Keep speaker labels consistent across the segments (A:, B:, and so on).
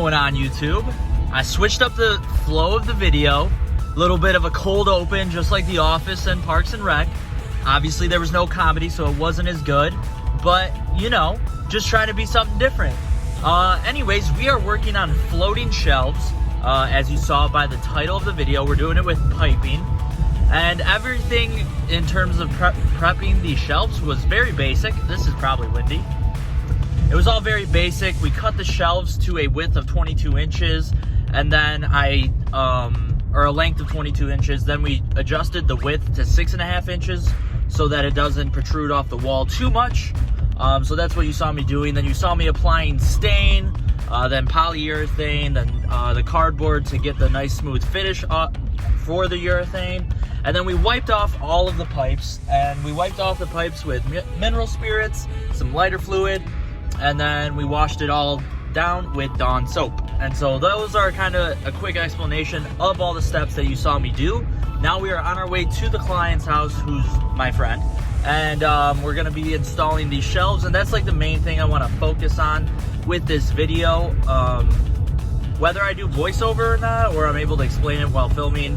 A: going on, YouTube? I switched up the flow of the video. A little bit of a cold open, just like The Office and Parks and Rec. Obviously, there was no comedy, so it wasn't as good. But, you know, just trying to be something different. Anyways, we are working on floating shelves. As you saw by the title of the video, we're doing it with piping. And everything in terms of prepping these shelves was very basic. This is probably windy. It was all very basic. We cut the shelves to a width of 22 inches, and then or a length of 22 inches. Then we adjusted the width to 6.5 inches so that it doesn't protrude off the wall too much. So that's what you saw me doing. Then you saw me applying stain, then polyurethane, then the cardboard to get the nice smooth finish for the urethane. And then we wiped off all of the pipes, and we wiped off the pipes with mineral spirits, some lighter fluid, and then we washed it all down with Dawn soap. And so those are kind of a quick explanation of all the steps that you saw me do. Now we are on our way to the client's house, who's my friend, and we're gonna be installing these shelves, and that's like the main thing I wanna focus on with this video. Whether I do voiceover or not, or I'm able to explain it while filming,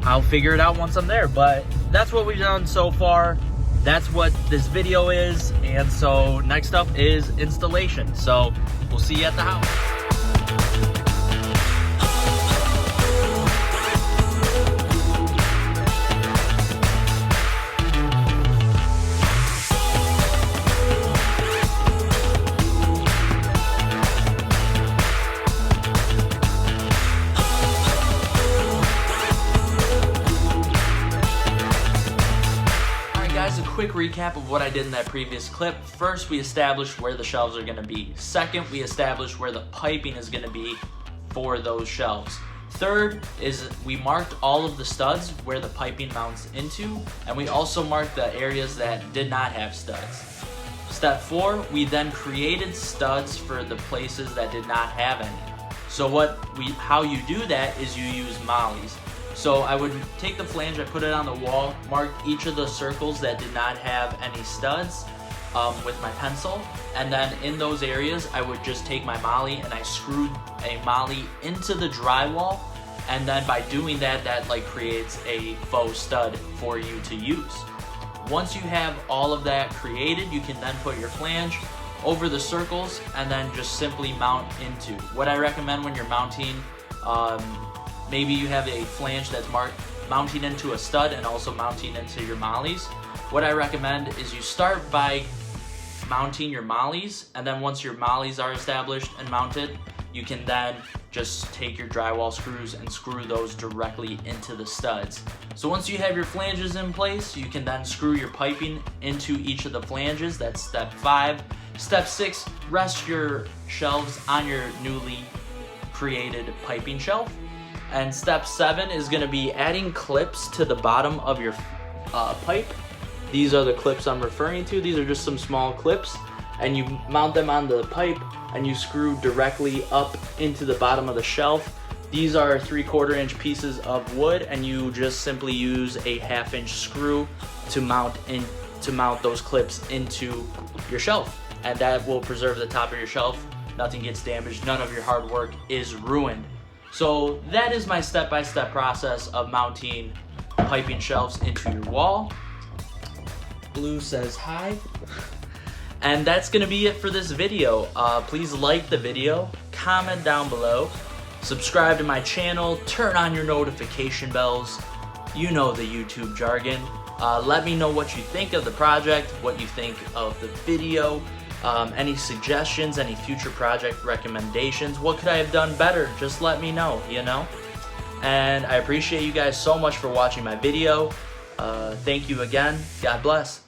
A: I'll figure it out once I'm there. But that's what we've done so far. That's what this video is, and so next up is installation. So we'll see you at the house. A quick recap of what I did in that previous clip. First, we established where the shelves are going to be. Second, we established where the piping is going to be for those shelves. Third is we marked all of the studs where the piping mounts into, and we also marked the areas that did not have studs. Step 4, we then created studs for the places that did not have any. So how you do that is you use mollies. So I would take the flange, I put it on the wall, mark each of the circles that did not have any studs with my pencil, and then in those areas I would just take my molly and I screwed a molly into the drywall, and then by doing that, that like creates a faux stud for you to use. Once you have all of that created, you can then put your flange over the circles and then just simply mount into. What I recommend when you're mounting, maybe you have a flange that's mounting into a stud and also mounting into your mollies. What I recommend is you start by mounting your mollies, and then once your mollies are established and mounted, you can then just take your drywall screws and screw those directly into the studs. So once you have your flanges in place, you can then screw your piping into each of the flanges. That's step 5. Step 6, rest your shelves on your newly created piping shelf. And step 7 is going to be adding clips to the bottom of your pipe. These are the clips I'm referring to. These are just some small clips, and you mount them on the pipe and you screw directly up into the bottom of the shelf. These are 3/4 inch pieces of wood, and you just simply use a 1/2 inch screw to mount those clips into your shelf, and that will preserve the top of your shelf. Nothing gets damaged, none of your hard work is ruined. So that is my step-by-step process of mounting piping shelves into your wall. Blue says hi. And that's gonna be it for this video. Please like the video, comment down below, subscribe to my channel, turn on your notification bells. You know the YouTube jargon. Let me know what you think of the project, what you think of the video. Any suggestions, any future project recommendations, what could I have done better? Just let me know, you know? And I appreciate you guys so much for watching my video. Thank you again. God bless.